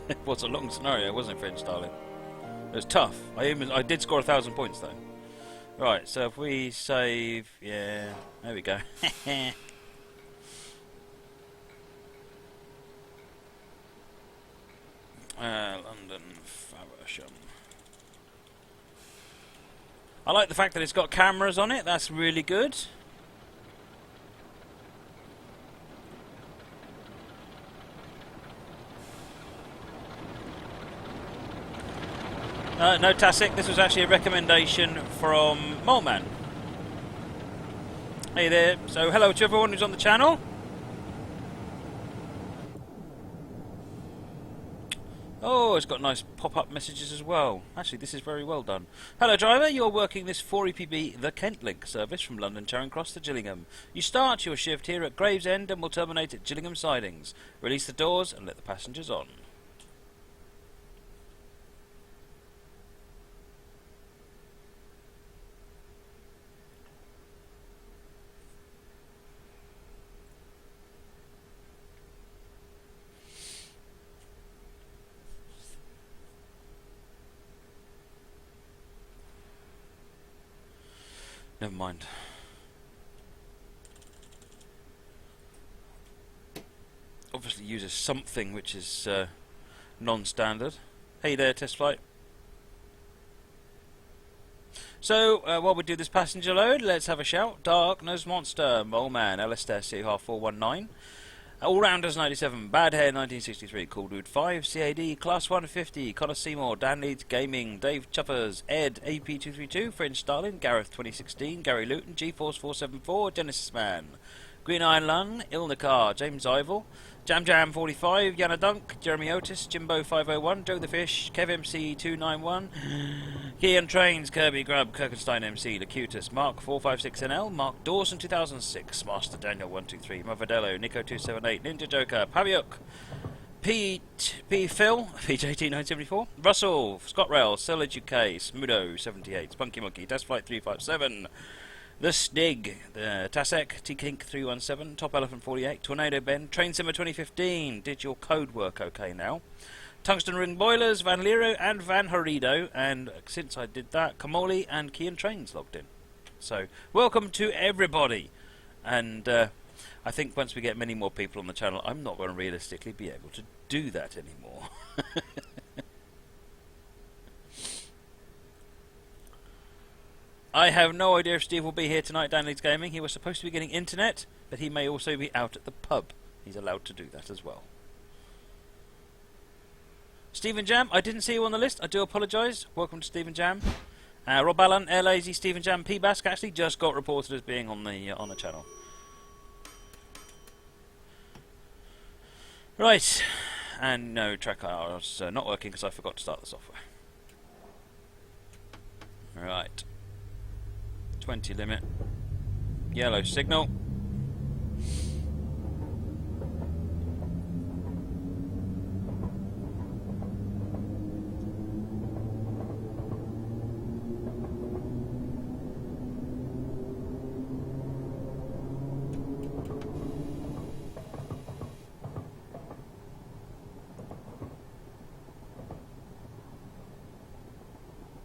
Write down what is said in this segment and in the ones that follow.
It was a long scenario, wasn't it, French darling? It was tough. I did score 1,000 points though. Right, so if we save, yeah, there we go. London Faversham. I like the fact that it's got cameras on it. That's really good. No, Tasik, this was actually a recommendation from Moleman. Hey there. So, hello to everyone who's on the channel. Oh, it's got nice pop-up messages as well. Actually, this is very well done. Hello, driver. You're working this 4EPB The Kent Link service from London Charing Cross to Gillingham. You start your shift here at Gravesend and will terminate at Gillingham Sidings. Release the doors and let the passengers on. Never mind. Obviously uses something which is non-standard. Hey there, test flight. So, while we do this passenger load, let's have a shout. Darkness Monster, Moleman, Alistair, CR 419. All-Rounders 97, Bad Hair 1963, Cool Dude 5, CAD, Class 150, Connor Seymour, Dan Leeds Gaming, Dave Chuppers, Ed, AP232, French Stalin, Gareth 2016, Gary Luton, GeForce 474, Genesis Man, Green Iron Lung, Ilnakar, James Ivel, Jam Jam 45, Yana Dunk, Jeremy Otis, Jimbo 501, Joe the Fish, Kev MC 291, Kian Trains, Kirby Grubb, Kirkenstein MC, Locutus, Mark 456NL, Mark Dawson 2006, Master Daniel 123, Movadello, Nico 278, Ninja Joker, Paviuk, Pete P. Phil, PJT 974, Russell, Scott Rail, Solid UK, Smudo 78, Spunky Monkey, Test Flight 357, The Snig, the Tasek, T-Kink 317, Top Elephant 48, Tornado Ben, Train Simmer 2015, did your code work okay now? Tungsten Ring Boilers, Van Lero and Van Horido, and since I did that, Kamoli and Kian Trains logged in. So, welcome to everybody, and I think once we get many more people on the channel, I'm not going to realistically be able to do that anymore. I have no idea if Steve will be here tonight, Dan Leeds Gaming. He was supposed to be getting internet, but he may also be out at the pub. He's allowed to do that as well. Stephen Jam, I didn't see you on the list. I do apologise. Welcome to Stephen Jam. Rob Allen, Air Lazy, Stephen Jam, P. Bask actually just got reported as being on the channel. Right, and no, track IR was not working because I forgot to start the software. Right. 20 limit, yellow signal.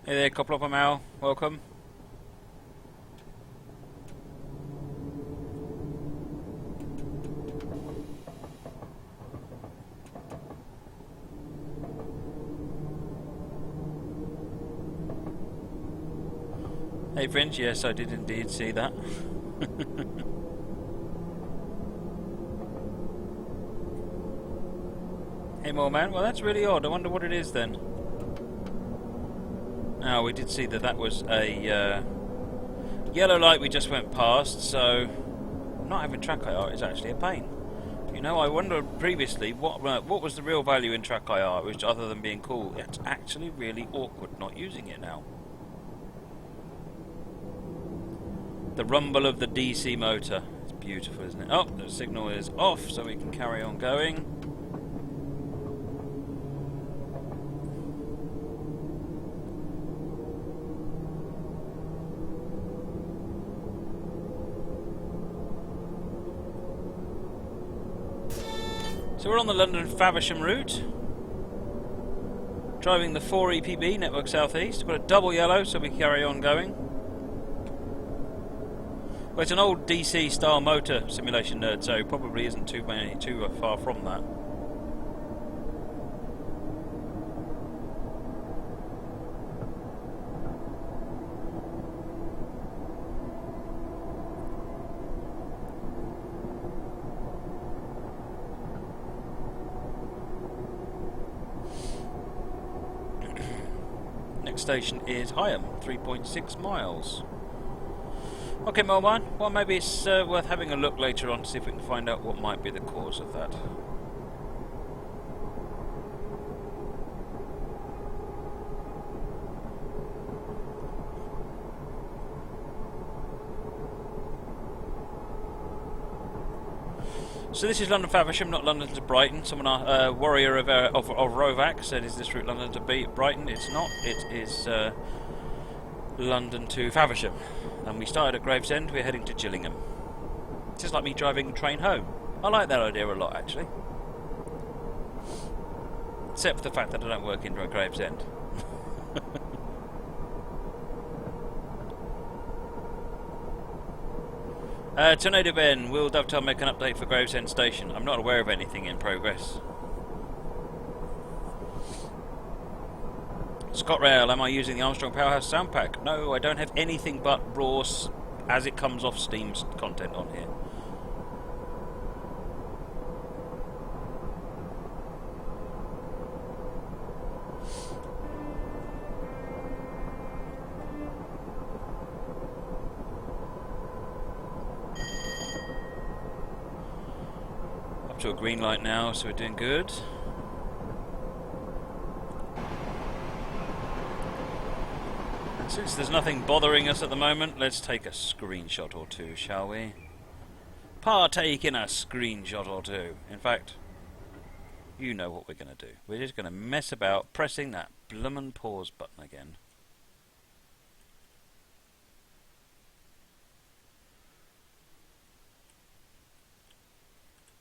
Hey there, Coplopper Mal, welcome. Hey Fringe, yes I did indeed see that. Hey more man, well that's really odd, I wonder what it is then. Now we did see that that was a yellow light we just went past, so not having track IR is actually a pain. You know, I wondered previously what was the real value in track IR, which other than being cool, it's actually really awkward not using it now. The rumble of the DC motor. It's beautiful, isn't it? Oh, the signal is off, so we can carry on going. So we're on the London Faversham route. Driving the 4 EPB, Network Southeast. Got a double yellow, so we carry on going. Well, it's an old DC style motor simulation nerd, so probably isn't too far from that. Next station is Higham, 3.6 miles. Okay, Melbourne. Well, maybe it's worth having a look later on to see if we can find out what might be the cause of that. So this is London Faversham, not London to Brighton. Someone, warrior of Rovac, said, "Is this route London to Brighton?" It's not. It is London to Faversham, and we started at Gravesend. We're heading to Gillingham. It's just like me driving a train home. I like that idea a lot, actually. Except for the fact that I don't work in Gravesend. Tornado Ben, will Dovetail make an update for Gravesend Station? I'm not aware of anything in progress. Scott Rail, am I using the Armstrong Powerhouse sound pack? No, I don't have anything but raw as it comes off Steam's content on here. Up to a green light now, so we're doing good. And since there's nothing bothering us at the moment, let's take a screenshot or two, shall we? Partake in a screenshot or two. In fact, you know what we're going to do. We're just going to mess about pressing that bloomin' pause button again.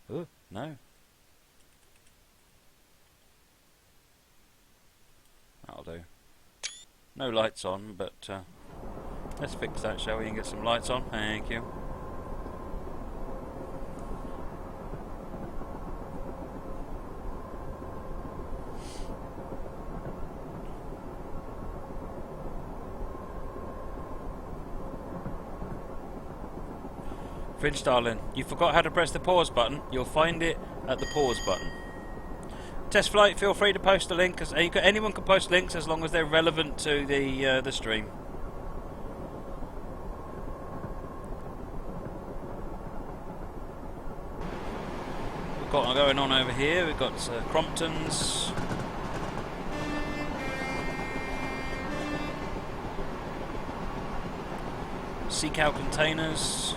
Oh, no. That'll do. No lights on, but let's fix that, shall we, and get some lights on. Thank you. Finch darling, you forgot how to press the pause button. You'll find it at the pause button. Test flight, feel free to post a link. Anyone can post links as long as they're relevant to the stream. We've got going on over here. We've got Cromptons. Sea Cow containers.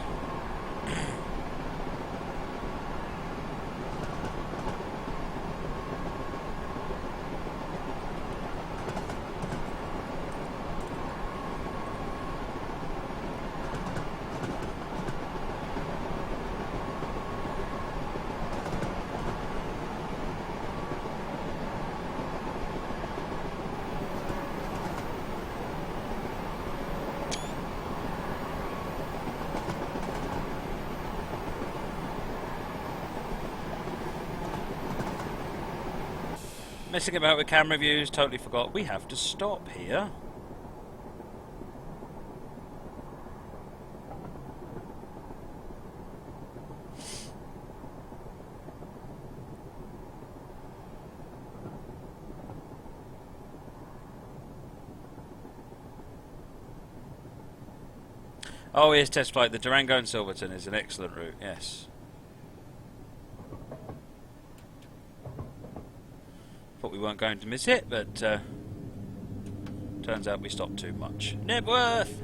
Messing about with camera views, totally forgot. We have to stop here. Oh, yes, test flight. The Durango and Silverton is an excellent route, yes. Thought we weren't going to miss it, but turns out we stopped too much. Nebworth!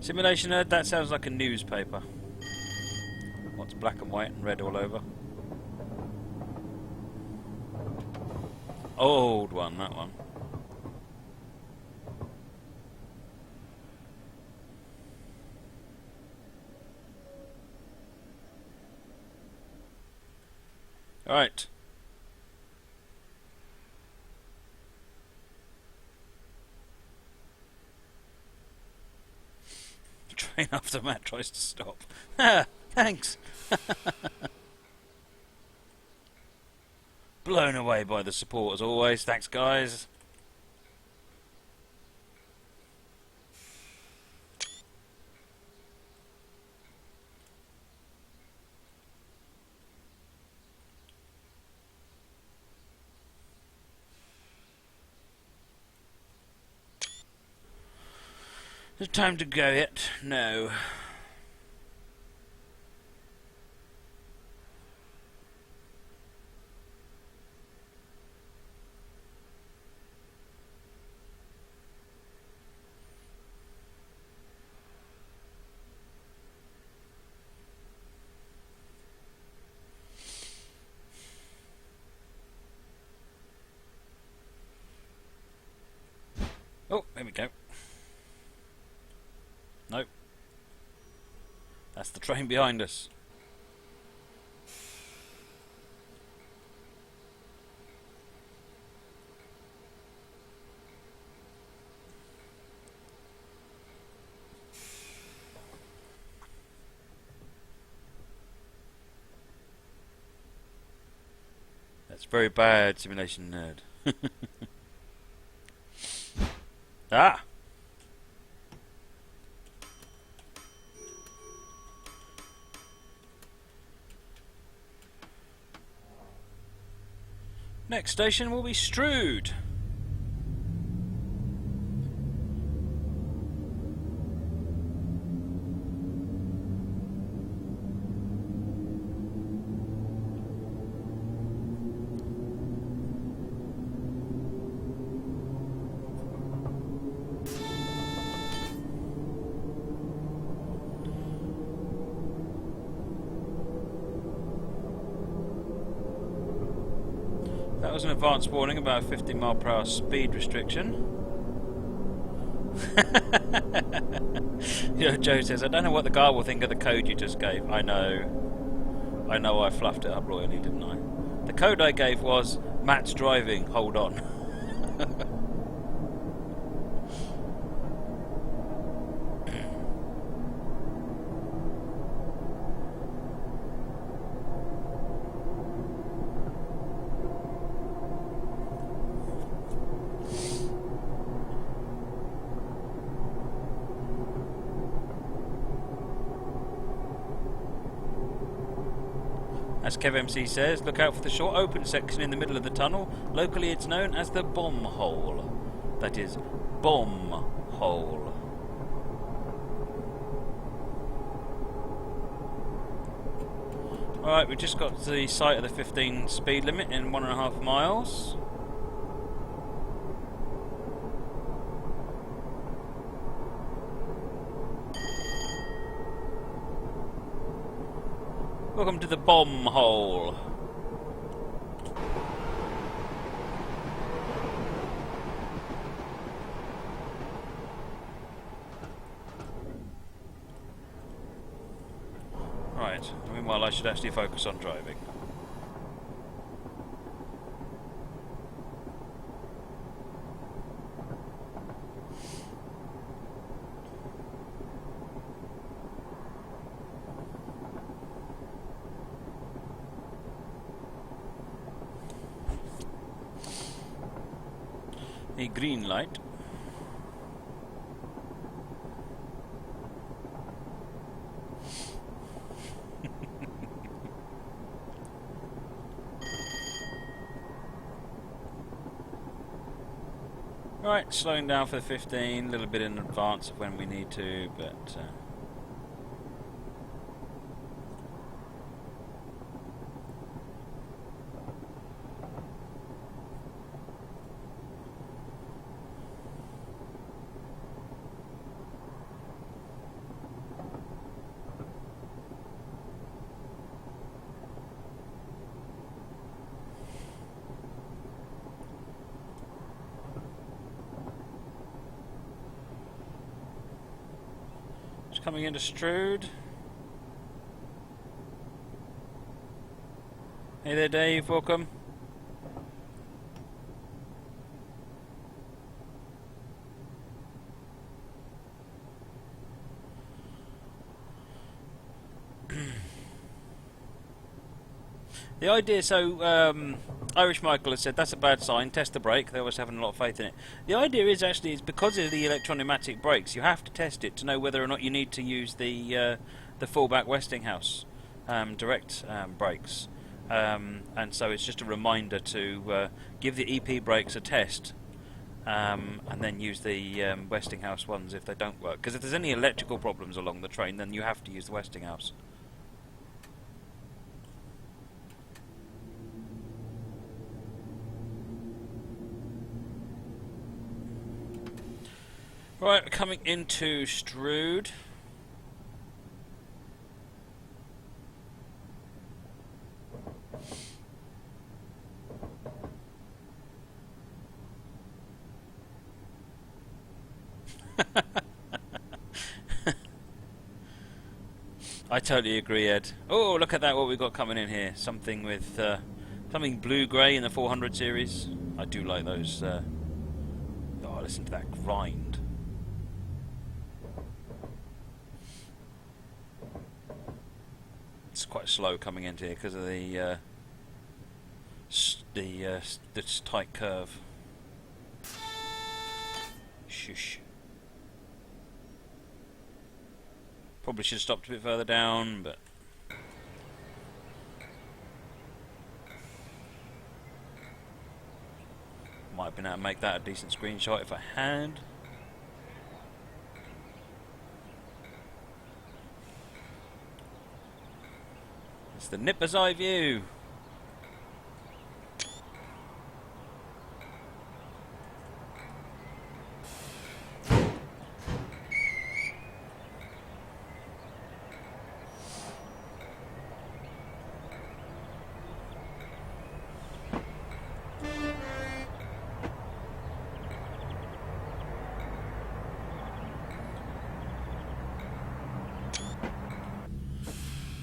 Simulation Nerd, that sounds like a newspaper. What's black and white and red all over? Old one, that one. Alright. Train after Matt tries to stop. Thanks. Blown away by the support as always. Thanks, guys. Is it time to go yet? No. Oh, there we go. Nope. That's the train behind us. That's very bad, Simulation Nerd. Ah! Next station will be Strood. That was an advance warning about a 50 mile per hour speed restriction. You know, Joe says, I don't know what the guy will think of the code you just gave. I know I fluffed it up royally, didn't I? The code I gave was, Matt's driving, hold on. As KevMC says, look out for the short open section in the middle of the tunnel. Locally it's known as the bomb hole. That is, bomb hole. Alright, we've just got to the site of the 15 speed limit in 1.5 miles. Welcome to the bomb hole. Right, meanwhile I should actually focus on driving. A green light. Right, slowing down for the 15, a little bit in advance of when we need to, but coming into Strood. Hey there, Dave. Welcome. The idea, so Irish Michael has said that's a bad sign. Test the brake. They always having a lot of faith in it. The idea is actually it's because of the electronumatic brakes. You have to test it to know whether or not you need to use the fallback Westinghouse direct brakes. And so it's just a reminder to give the EP brakes a test, and then use the Westinghouse ones if they don't work. Because if there's any electrical problems along the train, then you have to use the Westinghouse. Right, we're coming into Strood. I totally agree, Ed. Oh, look at that! What we've got coming in here. Something with something blue-grey in the 400 series. I do like those. Oh, listen to that grind. It's quite slow coming into here because of the tight curve. Shush. Probably should have stopped a bit further down, but might have been able to make that a decent screenshot if I had. It's the nipper's eye view.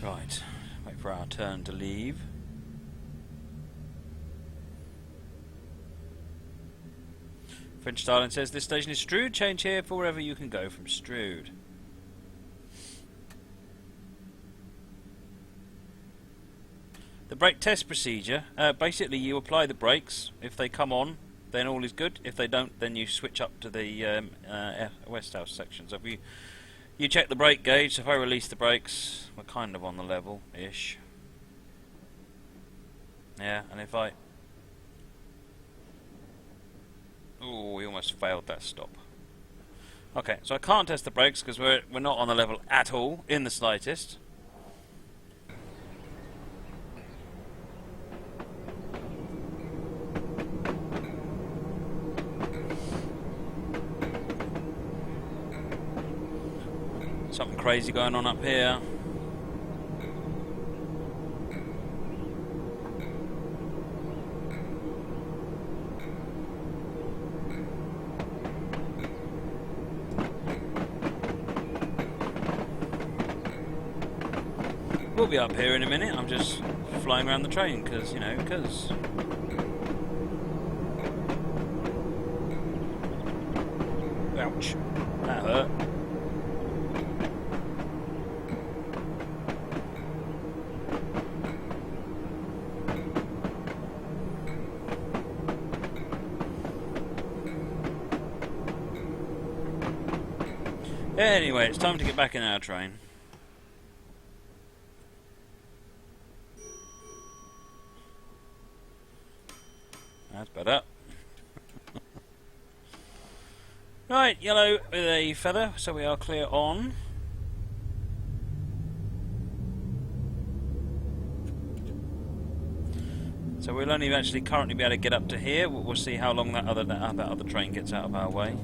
Right, wait for our turn to leave. French Starling says this station is Strood. Change here for wherever you can go from Strood. The brake test procedure, basically you apply the brakes. If they come on, then all is good. If they don't, then you switch up to the Westhouse section. So if you check the brake gauge, so if I release the brakes, we're kind of on the level-ish. Yeah, and if I... Oh, we almost failed that stop. Okay, so I can't test the brakes because we're not on the level at all, in the slightest. Something crazy going on up here. We'll be up here in a minute. I'm just flying around the train because, you know, because... Ouch. That hurt. Anyway, it's time to get back in our train. That's better. Right, yellow with a feather, so we are clear on. So we'll only actually currently be able to get up to here. We'll see how long that other train gets out of our way.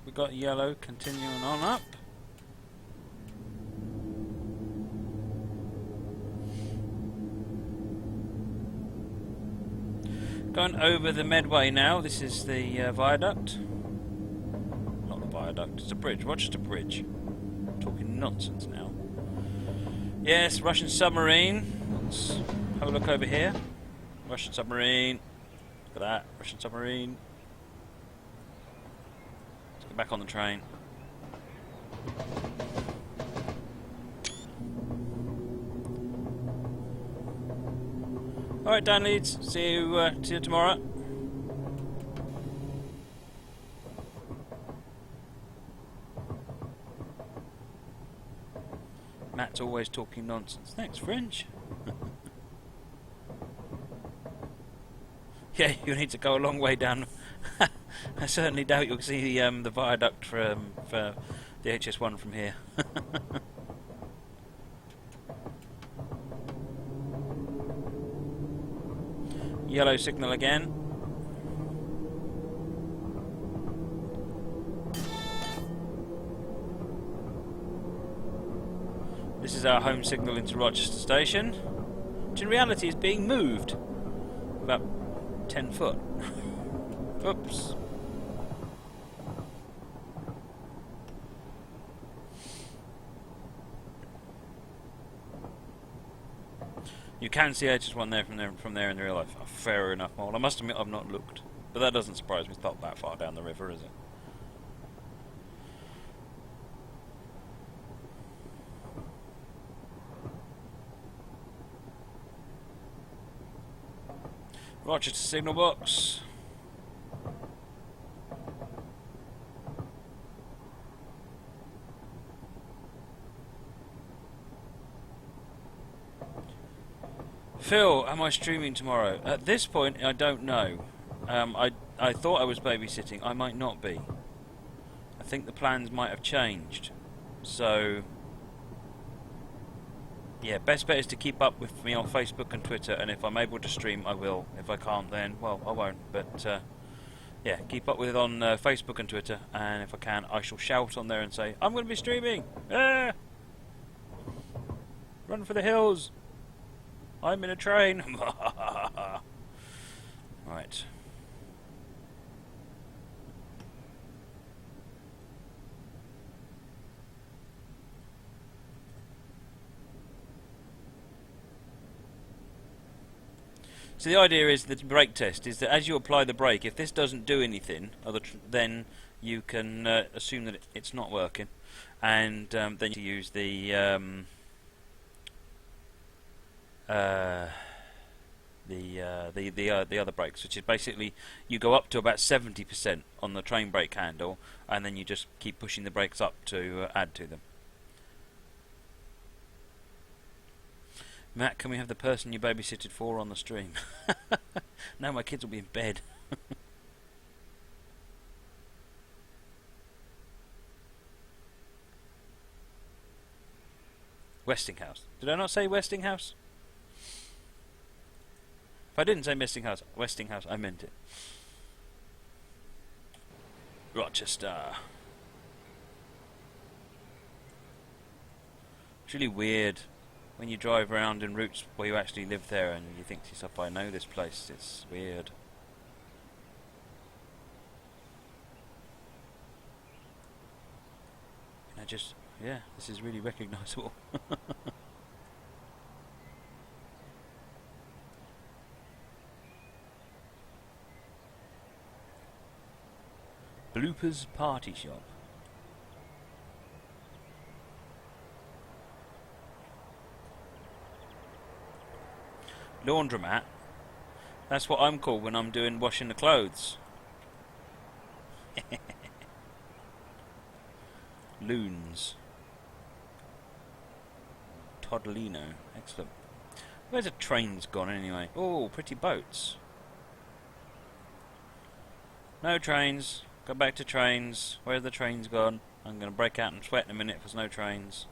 we got yellow continuing on up. Going over the Medway now. This is the viaduct. Not the viaduct, it's a bridge. Rochester Bridge. I'm talking nonsense now. Yes, Russian submarine. Let's have a look over here. Russian submarine. Look at that, Russian submarine. Let's get back on the train. Alright, Dan Leeds, see you tomorrow. Matt's always talking nonsense. Thanks, Fringe. Yeah, you need to go a long way down. I certainly doubt you'll see the viaduct for the HS1 from here. Yellow signal again. This is our home signal into Rochester Station, which in reality is being moved about 10 foot. Oops. You can see HS1 from there in real life. Oh, fair enough, Mole. I must admit I've not looked. But that doesn't surprise me. It's not that far down the river, is it? Rochester signal box. Phil, am I streaming tomorrow? At this point, I don't know. I thought I was babysitting. I might not be. I think the plans might have changed. So, yeah, best bet is to keep up with me on Facebook and Twitter, and if I'm able to stream, I will. If I can't, then, well, I won't. But, yeah, keep up with it on Facebook and Twitter, and if I can, I shall shout on there and say, I'm going to be streaming! Ah! Run for the hills! I'm in a train! Right. So the idea is that the brake test is that as you apply the brake, if this doesn't do anything, then you can assume that it's not working, and then you use the other brakes, which is basically you go up to about 70% on the train brake handle, and then you just keep pushing the brakes up to add to them. Matt, can we have the person you babysitted for on the stream? No, my kids will be in bed. Westinghouse. Did I not say Westinghouse? If I didn't say Westinghouse, I meant it. Rochester. It's really weird when you drive around in routes where you actually live there and you think to yourself, I know this place. It's weird. And yeah, this is really recognisable. Bloopers Party Shop. Laundromat. That's what I'm called when I'm doing washing the clothes. Loons. Toddlino. Excellent. Where's the trains gone anyway? Oh, pretty boats. No trains. Go back to trains. Where's the trains gone? I'm going to break out and sweat in a minute if there's no trains.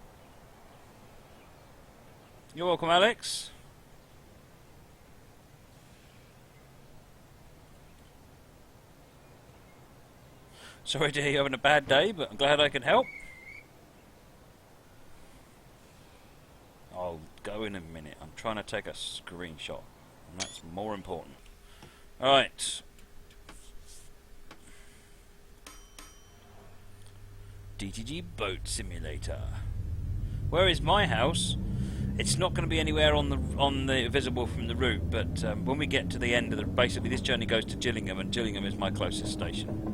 You're welcome, Alex. Sorry to hear you're having a bad day, but I'm glad I can help. I'll go in a minute. I'm trying to take a screenshot, and that's more important. Alright. DTG Boat Simulator. Where is my house? It's not going to be anywhere on the visible from the route, but when we get to the end of the... Basically, this journey goes to Gillingham, and Gillingham is my closest station.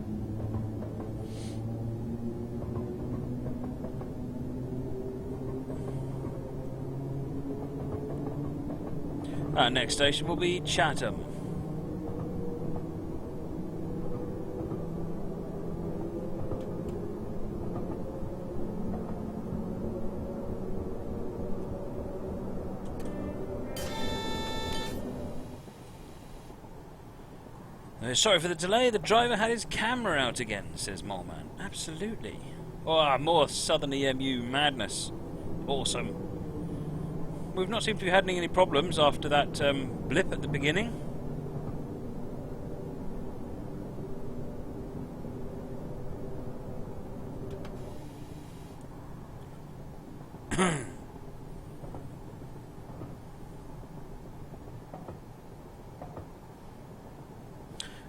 Our next station will be Chatham. Sorry for the delay, the driver had his camera out again, says Moleman. Absolutely. Oh, more Southern EMU madness. Awesome. We've not seemed to be having any problems after that blip at the beginning.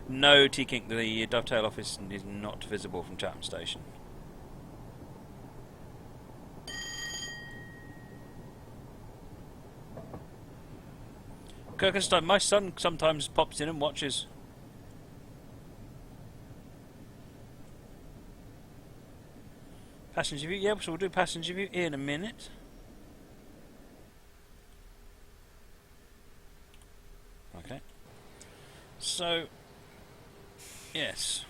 No, T-Kink, the Dovetail office is not visible from Chatham Station. Kirkenstein, my son sometimes pops in and watches. Passenger view, yeah, so we'll do passenger view in a minute. Okay. So, yes.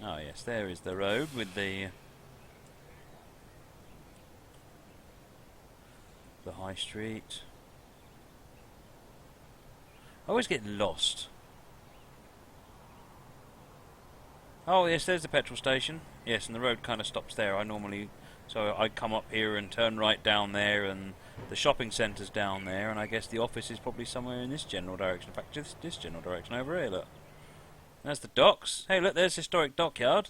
Oh yes, there is the road with the high street. I always get lost. Oh yes, there's the petrol station. Yes, and the road kind of stops there. So I come up here and turn right down there, and the shopping centre's down there, and I guess the office is probably somewhere in this general direction. In fact, this general direction over here, look. There's the docks. Hey, look, there's historic dockyard.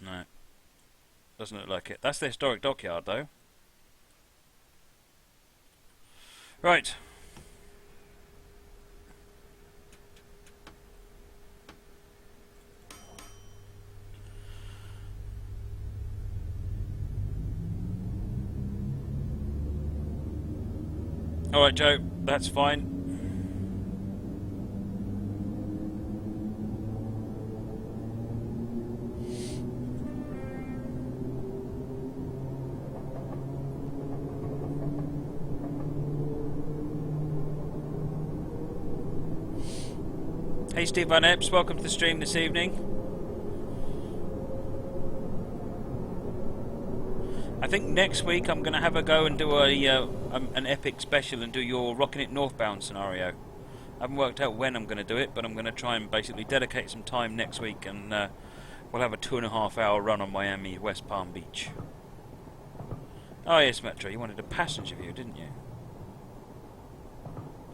No. Doesn't look like it. That's the historic dockyard, though. Right. Alright, Joe, that's fine. Hey, Steve Van Epps, welcome to the stream this evening. I think next week I'm going to have a go and do an epic special and do your Rocking It Northbound scenario. I haven't worked out when I'm going to do it, but I'm going to try and basically dedicate some time next week, and we'll have a 2.5 hour run on Miami West Palm Beach. Oh yes, Metro, you wanted a passenger view, didn't you?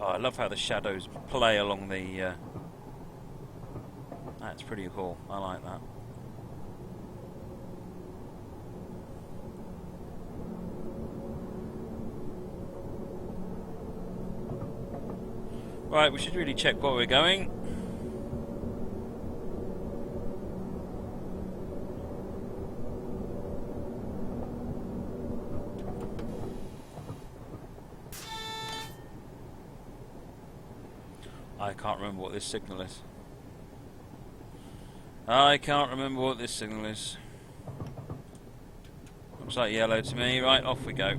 Oh, I love how the shadows play along the... That's pretty cool, I like that. Right, we should really check where we're going. I can't remember what this signal is. I can't remember what this signal is. Looks like yellow to me. Right, off we go.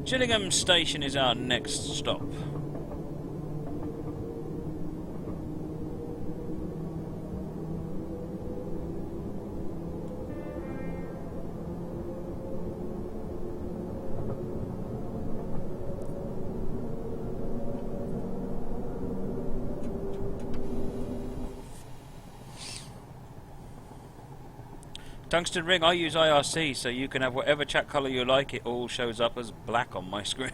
Gillingham Station is our next stop. Tungsten ring, I use IRC, so you can have whatever chat colour you like, it all shows up as black on my screen.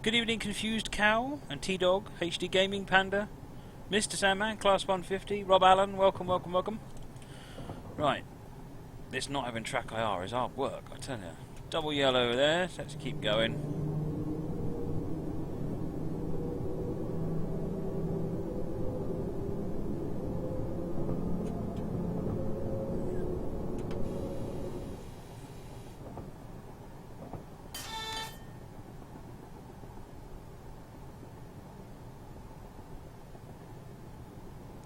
Good evening, Confused Cow and T-Dog, HD Gaming Panda, Mr. Sandman, Class 150, Rob Allen, welcome, welcome, welcome. Right, this not having track IR is hard work, I tell you. Double yellow there, so let's keep going.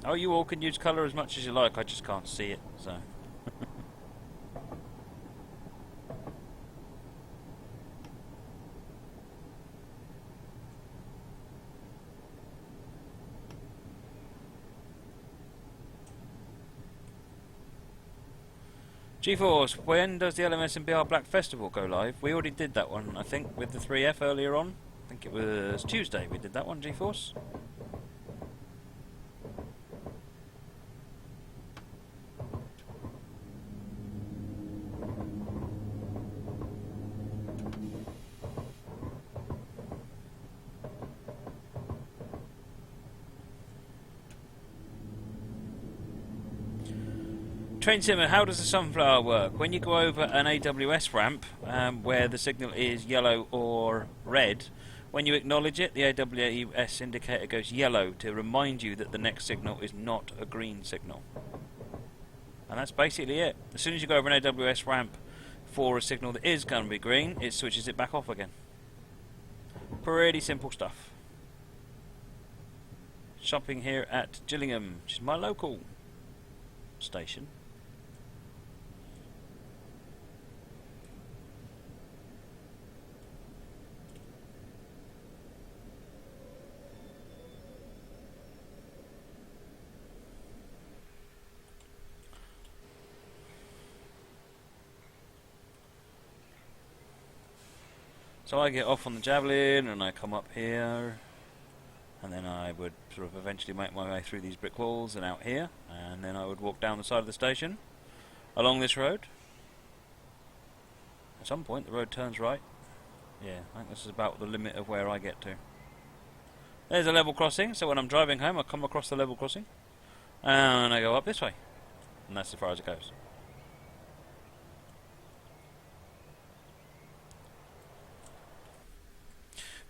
Oh, you all can use colour as much as you like, I just can't see it, so... GeForce, when does the LMS and BR Black Festival go live? We already did that one, I think, with the 3F earlier on. I think it was Tuesday we did that one, GeForce. Train Simmer, how does the sunflower work? When you go over an AWS ramp where the signal is yellow or red, when you acknowledge it, the AWS indicator goes yellow to remind you that the next signal is not a green signal. And that's basically it. As soon as you go over an AWS ramp for a signal that is going to be green, it switches it back off again. Pretty simple stuff. Shopping here at Gillingham, which is my local station. So I get off on the Javelin and I come up here, and then I would sort of eventually make my way through these brick walls and out here, and then I would walk down the side of the station along this road. At some point the road turns right. Yeah, I think this is about the limit of where I get to. There's a level crossing, so when I'm driving home I come across the level crossing and I go up this way, and that's as far as it goes.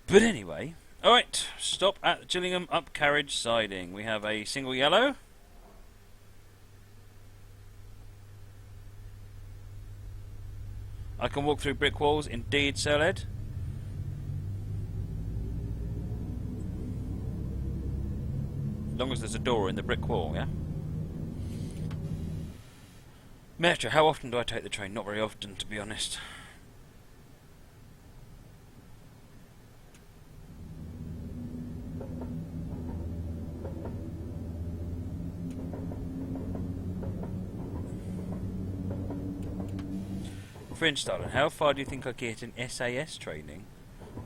But anyway, alright, stop at Gillingham up carriage siding. We have a single yellow. I can walk through brick walls, indeed, Sir Ed. As long as there's a door in the brick wall, yeah? Metro, how often do I take the train? Not very often, to be honest. Fringe Starling, how far do you think I get in SAS training?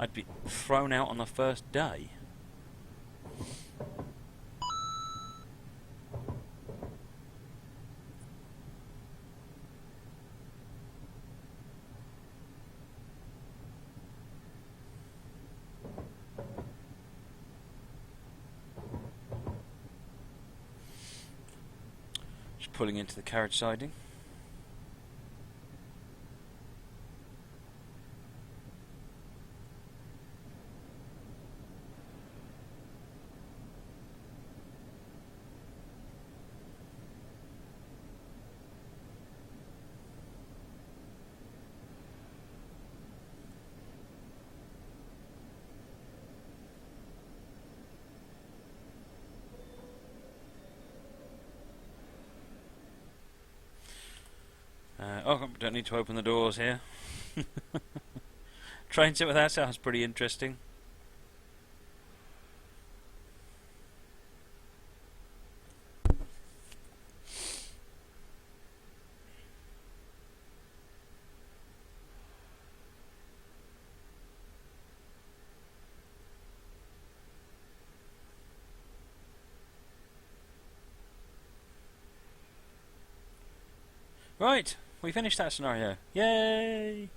I'd be thrown out on the first day. Just pulling into the carriage siding. Oh, don't need to open the doors here. Train sit with that sounds pretty interesting. Right, we finished that scenario. Yay!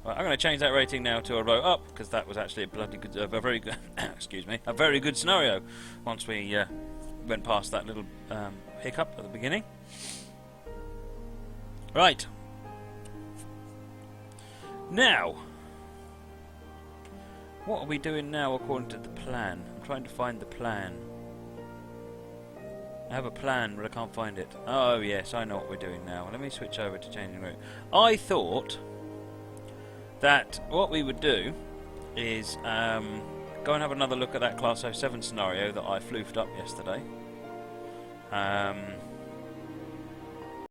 Right, I'm going to change that rating now to a row up, because that was actually a bloody good, a very good, excuse me, a very good scenario. Once we went past that little hiccup at the beginning. Right. Now, what are we doing now according to the plan? I'm trying to find the plan. I have a plan, but I can't find it. Oh yes, I know what we're doing now. Let me switch over to changing route. I thought that what we would do is go and have another look at that Class 07 scenario that I floofed up yesterday.